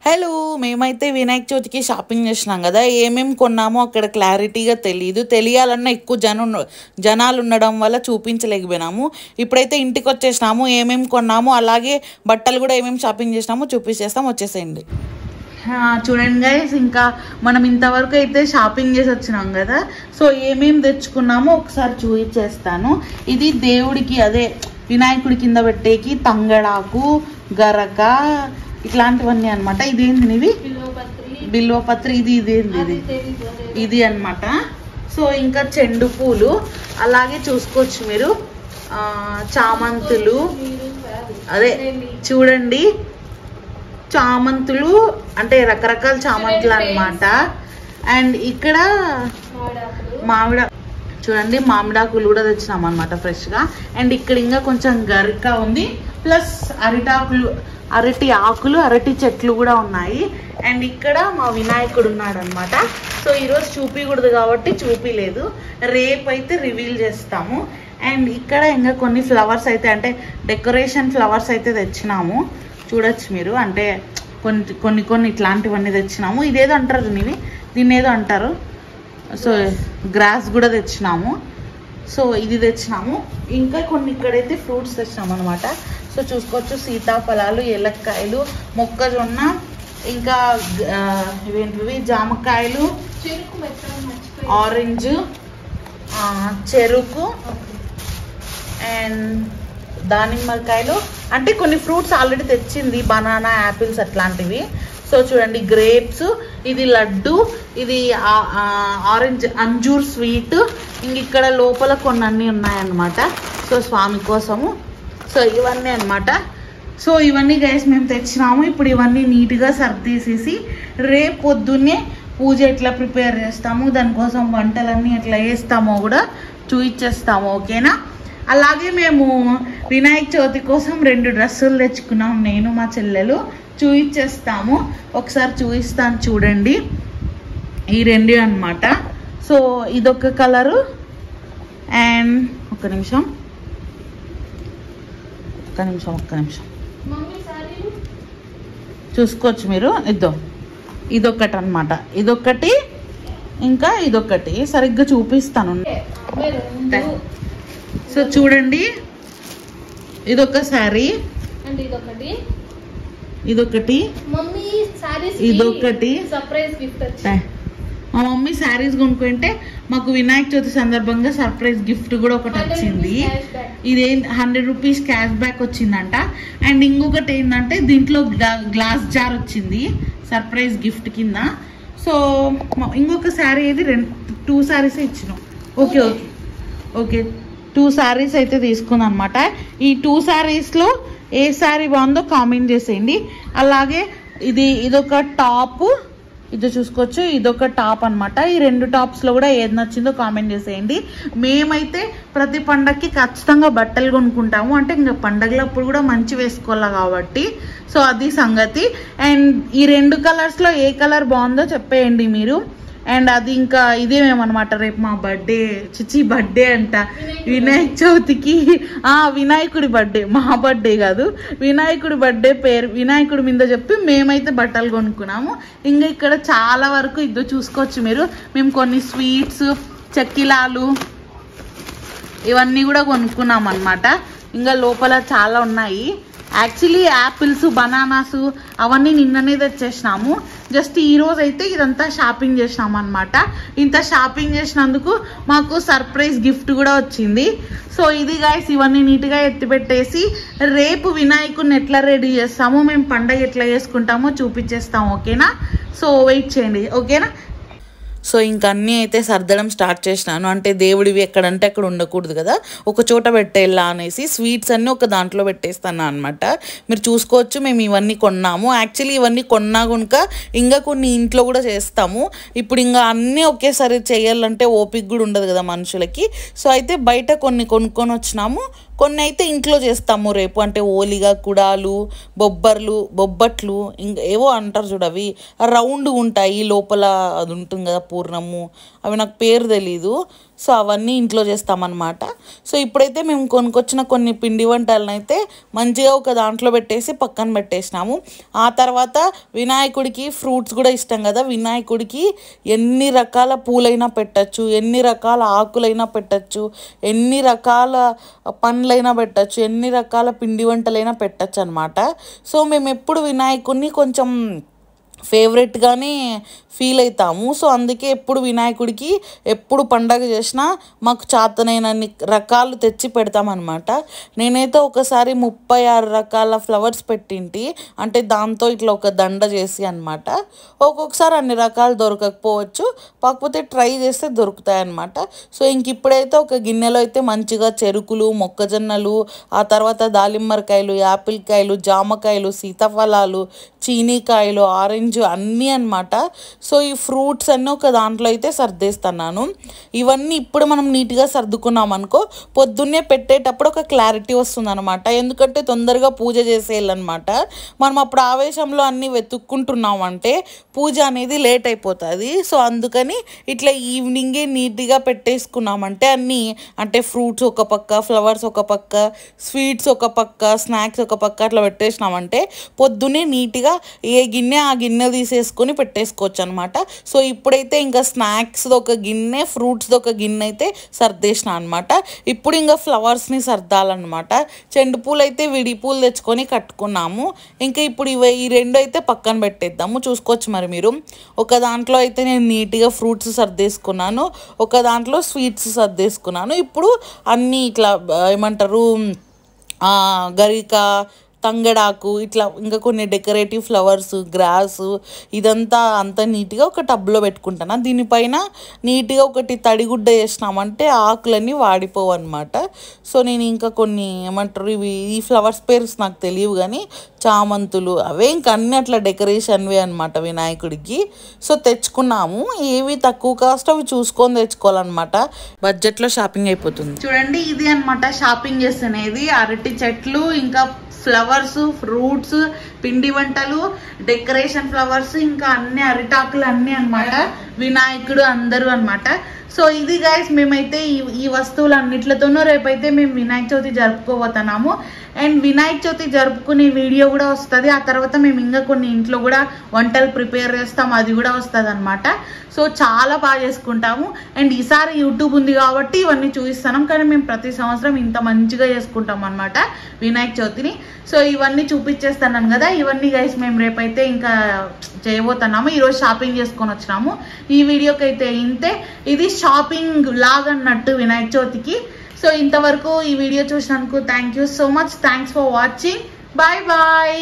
Hello మేమైతే వినాయక చవితికి shopping చేసినాం కదా. ఏమేమి కొన్నామో అక్కడ క్లారిటీగా తెలియాలన్నా ఎక్కువ జనాలు ఉండడం వల్ల చూపించలేకపోయినాము. ఇప్పుడైతే ఇంటికి వచ్చేసినాము. ఏమేమి కొన్నామో అలాగే బట్టలు కూడా ఏమేమి షాపింగ్ చేసినామో చూపించేస్తాం. వచ్చేసేయండి. చూడండి గైస్, ఇంకా మనం ఇంతవరకు అయితే షాపింగ్ చేసి వచ్చినాం కదా. సో ఏమేమి తెచ్చుకున్నామో ఒకసారి చూపించేస్తాను. ఇది దేవుడికి, అదే వినాయకుడి కింద పెట్టేకి తంగడాకు, గరక, ఇట్లాంటివన్నీ అనమాట. ఇదేంది ఇవి? బిల్వపత్రి. ఇది అనమాట. సో ఇంకా చెండు పూలు అలాగే చూసుకోవచ్చు మీరు. చామంతులు, అదే చూడండి చామంతులు అంటే రకరకాల చామంతులు అనమాట. అండ్ ఇక్కడ చూడండి మామిడాకులు కూడా తెచ్చినాం అనమాట ఫ్రెష్గా. అండ్ ఇక్కడ ఇంకా కొంచెం గరిక ఉంది, ప్లస్ అరటి ఆకులు, అరటి చెట్లు కూడా ఉన్నాయి. అండ్ ఇక్కడ మా వినాయకుడు ఉన్నాడు అనమాట. సో ఈరోజు చూపించకూడదు కాబట్టి చూపించలేదు, రేపు అయితే రివీల్ చేస్తాము. అండ్ ఇక్కడ ఇంకా కొన్ని ఫ్లవర్స్ అయితే, అంటే డెకరేషన్ ఫ్లవర్స్ అయితే తెచ్చినాము. చూడొచ్చు మీరు, అంటే కొన్ని ఇట్లాంటివన్నీ తెచ్చినాము. ఇదేదో అంటారు దీన్ని ఏదో అంటారు. సో గ్రాస్ కూడా తెచ్చినాము. సో ఇది తెచ్చినాము. ఇంకా కొన్ని ఇక్కడైతే ఫ్రూట్స్ తెచ్చినాము అనమాట. సో చూసుకోవచ్చు, సీతాఫలాలు, ఏలక్కాయలు, మొక్కజొన్న, ఇంకా ఇవేంటివి జామకాయలు, ఆరెంజ్, చెరుకు అండ్ దానిమ్మకాయలు. అంటే కొన్ని ఫ్రూట్స్ ఆల్రెడీ తెచ్చింది, బనానా, యాపిల్స్ అట్లాంటివి. సో చూడండి గ్రేప్స్, ఇది లడ్డు, ఇది ఆరెంజ్ అంజూర్ స్వీట్. ఇంక ఇక్కడ లోపల కొన్ని అన్నీ ఉన్నాయన్నమాట. సో స్వామి కోసము. సో ఇవన్నీ అనమాట. సో ఇవన్నీ గైస్ మేము తెచ్చినాము. ఇప్పుడు ఇవన్నీ నీట్గా సర్దేసేసి రేపు పొద్దున్నే పూజ ఎట్లా ప్రిపేర్ చేస్తాము, దానికోసం వంటలన్నీ ఎట్లా వేస్తామో కూడా చూపించేస్తాము. ఓకేనా? అలాగే మేము వినాయక చవితి కోసం 2 డ్రెస్సులు తెచ్చుకున్నాం, నేను మా చెల్లెలు. చూపించేస్తాము, ఒకసారి చూపిస్తాను చూడండి. ఈ 2 అనమాట. సో ఇదొక కలరు. అండ్ ఒక్క నిమిషం చూసుకోవచ్చు మీరు. ఇదొకటి అనమాట, ఇదొకటి, ఇంకా ఇదొకటి. సరిగ్గా చూపిస్తాను. సో చూడండి, ఇదొక శారీ, ఇదొకటి, ఇదొకటి. మా మమ్మీ శారీస్ కొనుక్కుంటే మాకు వినాయక చవితి సందర్భంగా సర్ప్రైజ్ గిఫ్ట్ కూడా ఒకటి వచ్చింది. ఇదే 100 రూపీస్ క్యాష్ బ్యాక్ వచ్చిందంట. అండ్ ఇంకొకటి ఏంటంటే దీంట్లో గ్లాస్ జార్ వచ్చింది సర్ప్రైజ్ గిఫ్ట్ కింద. సో ఇంకొక శారీ ఏది, 2 శారీస్ ఇచ్చినాం. ఓకే 2 శారీస్ అయితే తీసుకుందాం అనమాట. ఈ 2 శారీస్లో ఏ శారీ బాగుందో కామెంట్ చేసేయండి. అలాగే ఇదొక టాప్, ఇది చూసుకోవచ్చు, ఇదొక టాప్ అనమాట. ఈ 2 టాప్స్లో కూడా ఏది నచ్చిందో కామెంట్ చేసేయండి. మేమైతే ప్రతి పండగకి ఖచ్చితంగా బట్టలు కొనుక్కుంటాము, అంటే ఇంకా పండగలప్పుడు కూడా మంచి వేసుకోవాలి కాబట్టి. సో అది సంగతి. అండ్ ఈ 2 కలర్స్లో ఏ కలర్ బాగుందో చెప్పేయండి మీరు. అండ్ అది ఇంకా ఇదేమేమన్నమాట, రేపు మా బర్త్డే అంట, వినాయక చవితికి. వినాయకుడి బర్త్డే, మా బర్త్డే కాదు, వినాయకుడి బర్త్డే పేరు వినాయకుడి మీద చెప్పి మేమైతే బట్టలు కొనుక్కున్నాము. ఇంకా ఇక్కడ చాలా వరకు ఇదో చూసుకోవచ్చు మీరు. మేము కొన్ని స్వీట్స్, చెక్కిలాలు ఇవన్నీ కూడా కొనుక్కున్నాం అనమాట. ఇంకా లోపల చాలా ఉన్నాయి. యాక్చువల్లీ యాపిల్స్, బనానాస్ అవన్నీ నిన్ననే తెచ్చేసినాము. జస్ట్ ఈరోజు అయితే ఇదంతా షాపింగ్ చేసినాము అనమాట. ఇంత షాపింగ్ చేసినందుకు మాకు సర్ప్రైజ్ గిఫ్ట్ కూడా వచ్చింది. సో ఇది గైస్, ఇవన్నీ నీట్గా ఎత్తిపెట్టేసి రేపు వినాయకుడిని ఎట్లా రెడీ చేస్తామో, మేము పండగ ఎట్లా చేసుకుంటామో చూపించేస్తాము. ఓకేనా? సో వెయిట్ చేయండి. ఓకేనా? సో ఇంకా అన్నీ అయితే సర్దడం స్టార్ట్ చేసినాను. అంటే దేవుడివి ఎక్కడంటే అక్కడ ఉండకూడదు కదా, ఒక చోట పెట్టేలా అనేసి స్వీట్స్ అన్నీ ఒక దాంట్లో పెట్టేస్తాను అనమాట. మీరు చూసుకోవచ్చు, మేము ఇవన్నీ కొన్నాము. యాక్చువల్లీ ఇవన్నీ కొన్నా కనుక ఇంకా కొన్ని ఇంట్లో కూడా చేస్తాము. ఇప్పుడు ఇంకా అన్నీ ఒకేసారి చేయాలంటే ఓపిక కూడా ఉండదు కదా మనుషులకి. సో అయితే బయట కొన్ని కొనుక్కొని వచ్చినాము, కొన్ని అయితే ఇంట్లో చేస్తాము రేపు. అంటే ఓలిగా, కుడాలు, బొబ్బట్లు, ఇంకా ఏవో అంటారు చూడ, అవి రౌండ్గా ఉంటాయి, లోపల అది ఉంటుంది కదా పూర్ణము, అవి నాకు పేరు తెలీదు. సో అవన్నీ ఇంట్లో చేస్తామన్నమాట. సో ఇప్పుడైతే మేము కొనుక్కొచ్చిన కొన్ని పిండి వంటలను అయితే మంచిగా ఒక దాంట్లో పెట్టేసి పక్కన పెట్టేసినాము. ఆ తర్వాత వినాయకుడికి ఫ్రూట్స్ కూడా ఇష్టం కదా, వినాయకుడికి ఎన్ని రకాల పూలైనా పెట్టచ్చు, ఎన్ని రకాల ఆకులైనా పెట్టచ్చు, ఎన్ని రకాల పండ్లైనా పెట్టచ్చు, ఎన్ని రకాల పిండి వంటలైనా పెట్టచ్చు అనమాట. సో మేము ఎప్పుడు వినాయకుడిని కొంచెం ఫేవరెట్గానే ఫీల్ అవుతాము. సో అందుకే ఎప్పుడు వినాయకుడికి ఎప్పుడు పండగ చేసినా మాకు చేతనైనన్ని రకాలు తెచ్చి పెడతామన్నమాట. నేనైతే ఒకసారి 36 రకాల ఫ్లవర్స్ పెట్టింటి, అంటే దాంతో ఇట్లా ఒక దండ చేసి అనమాట. ఒక్కొక్కసారి అన్ని రకాలు దొరకకపోవచ్చు, కాకపోతే ట్రై చేస్తే దొరుకుతాయి అన్నమాట. సో ఇంక ఇప్పుడైతే ఒక గిన్నెలో అయితే మంచిగా చెరుకులు, మొక్కజొన్నలు, ఆ తర్వాత దాలిమ్మరకాయలు, యాపిల్ కాయలు, జామకాయలు, సీతాఫలాలు, చీనీకాయలు, ఆరెంజ్ అన్నీ అనమాట. సో ఈ ఫ్రూట్స్ అన్నీ ఒక దాంట్లో అయితే సర్దేస్తున్నాను. ఇవన్నీ ఇప్పుడు మనం నీట్గా సర్దుకున్నాం అనుకో, పొద్దున్నే పెట్టేటప్పుడు ఒక క్లారిటీ వస్తుంది అనమాట. ఎందుకంటే తొందరగా పూజ చేసేయాలన్నమాట. మనం అప్పుడు ఆవేశంలో అన్నీ వెతుక్కుంటున్నామంటే పూజ అనేది లేట్ అయిపోతుంది. సో అందుకని ఇట్లా ఈవినింగే నీట్గా పెట్టేసుకున్నామంటే అన్నీ, అంటే ఫ్రూట్స్ ఒక పక్క, ఫ్లవర్స్ ఒక పక్క, స్వీట్స్ ఒక పక్క, స్నాక్స్ ఒక పక్క అట్లా పెట్టేసినామంటే పొద్దున్నే నీట్గా ఏ గిన్నె ఆ గిన్నె తీసేసుకొని పెట్టేసుకోవచ్చు అనమాట. సో ఇప్పుడైతే ఇంకా స్నాక్స్ది ఒక గిన్నె, ఫ్రూట్స్ది ఒక గిన్నె అయితే సర్దేసిన అనమాట. ఇప్పుడు ఇంకా ఫ్లవర్స్ని సర్దాలన్నమాట. చెండు పూలు అయితే విడి పూలు తెచ్చుకొని కట్టుకున్నాము. ఇంకా ఇప్పుడు ఈ రెండు అయితే పక్కన పెట్టేద్దాము. చూసుకోవచ్చు మరి మీరు. ఒక దాంట్లో అయితే నేను నీట్గా ఫ్రూట్స్ సర్దేసుకున్నాను, ఒక దాంట్లో స్వీట్స్ సర్దేసుకున్నాను. ఇప్పుడు అన్నీ ఇట్లా ఏమంటారు గరిక, తంగడాకు, ఇట్లా ఇంకా కొన్ని డెకరేటివ్ ఫ్లవర్స్, గ్రాస్, ఇదంతా అంతా నీట్గా ఒక టబ్లో పెట్టుకుంటాను. దీనిపైన నీట్గా ఒకటి తడిగుడ్డ వేసినామంటే ఆకులన్నీ వాడిపోవు అనమాట. సో నేను ఇంకా కొన్ని ఏమంటారు ఈ ఫ్లవర్స్ పేర్స్ నాకు తెలియవు కానీ చామంతులు అవే ఇంకా అన్నీ అట్లా డెకరేషన్వే అనమాట వినాయకుడికి. సో తెచ్చుకున్నాము. ఏవి తక్కువ కాస్ట్ అవి చూసుకొని తెచ్చుకోవాలన్నమాట, బడ్జెట్లో షాపింగ్ అయిపోతుంది. చూడండి ఇది అనమాట షాపింగ్ చేస్తున్నది. అరటి చెట్లు, ఇంకా ఫ్లవర్స్, ఫ్రూట్స్, పిండి వంటలు, డెకరేషన్ ఫ్లవర్స్, ఇంకా అన్ని అరిటాకులు అన్నీ అనమాట. వినాయకుడు అందరూ అనమాట. సో ఇది గైస్ మేమైతే ఈ వస్తువులు అన్నిట్లతోనూ రేపైతే మేము వినాయక చవితి జరుపుకోబోతున్నాము. అండ్ వినాయక చవితి జరుపుకునే వీడియో కూడా వస్తుంది. ఆ తర్వాత మేము ఇంకా కొన్ని ఇంట్లో కూడా వంటలు ప్రిపేర్ చేస్తాం, అది కూడా వస్తుంది అనమాట. సో చాలా బాగా చేసుకుంటాము. అండ్ ఈసారి యూట్యూబ్ ఉంది కాబట్టి ఇవన్నీ చూపిస్తున్నాం, కానీ మేము ప్రతి సంవత్సరం ఇంత మంచిగా చేసుకుంటాం అనమాట వినాయక చవితిని. సో ఇవన్నీ చూపించేస్తున్నాను కదా, ఇవన్నీ గైస్ మేము రేపైతే ఇంకా చేయబోతున్నాము. ఈరోజు షాపింగ్ చేసుకొని వచ్చినాము. ఈ వీడియోకి అయితే ఇంతే. ఇది షాపింగ్ లాగ్ అన్నట్టు వినాయక చవితికి. సో ఇంతవరకు ఈ వీడియో చూసినందుకు thank you so much. Thanks for watching. Bye bye.